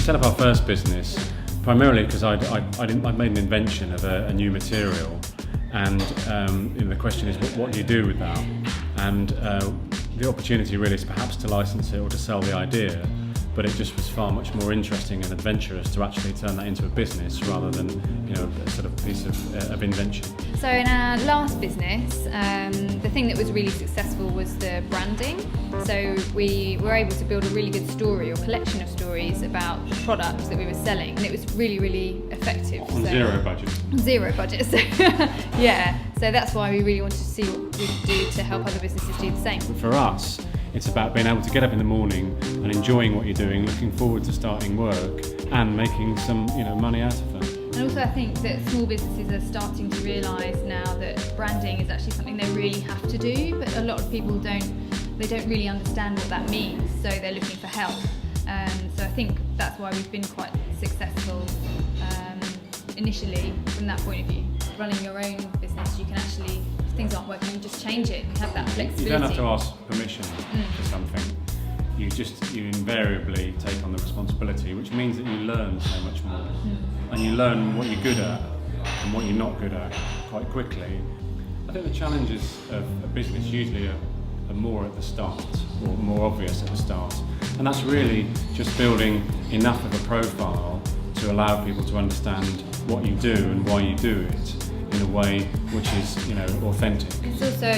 set up our first business primarily because I'd made an invention of a new material, and the question is, what do you do with that? And the opportunity really is perhaps to license it or to sell the idea, but it just was far much more interesting and adventurous to actually turn that into a business rather than a sort of piece of invention. So in our last business, the thing that was really successful was the branding. So we were able to build a really good story or collection of stories about the products that we were selling, and it was really, really effective. On zero budget. Zero budget, so yeah. So that's why we really wanted to see what we could do to help other businesses do the same. For us, it's about being able to get up in the morning and enjoying what you're doing, looking forward to starting work and making some money out of that. And also I think that small businesses are starting to realise now that branding is actually something they really have to do, but a lot of people don't really understand what that means, so they're looking for help. So I think that's why we've been quite successful initially from that point of view. Running your own business, you can actually, if things aren't working, you just change it. You have that flexibility. You don't have to ask permission for something. You invariably take on the responsibility, which means that you learn so much more. And you learn what you're good at and what you're not good at quite quickly. I think the challenges of a business usually are more at the start, or more obvious at the start. And that's really just building enough of a profile to allow people to understand what you do and why you do it in a way which is authentic. It's also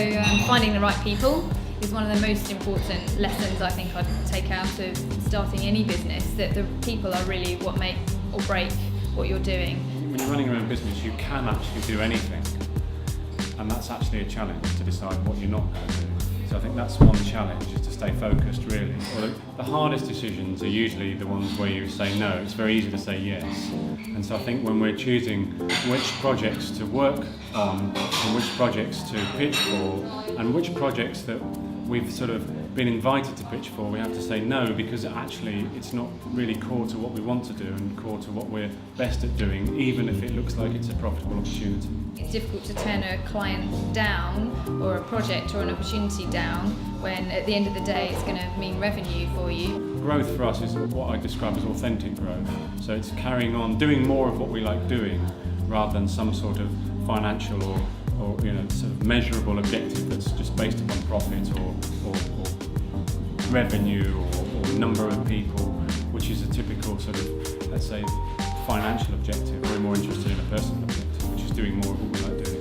finding the right people is one of the most important lessons I think I'd take out of starting any business, that the people are really what make or break what you're doing. When you're running your own business, you can actually do anything, and that's actually a challenge to decide what you're not going to do. So I think that's one challenge, is to stay focused really. Although the hardest decisions are usually the ones where you say no. It's very easy to say yes. And so I think when we're choosing which projects to work on and which projects to pitch for and which projects that we've sort of been invited to pitch for, we have to say no, because actually it's not really core to what we want to do and core to what we're best at doing, even if it looks like it's a profitable opportunity. It's difficult to turn a client down or a project or an opportunity down when at the end of the day it's going to mean revenue for you. Growth for us is what I describe as authentic growth. So it's carrying on doing more of what we like doing rather than some sort of financial or sort of measurable objective that's just based upon profit or revenue or number of people, which is a typical sort of, let's say, financial objective. We're more interested in a personal objective, which is doing more of what we like doing.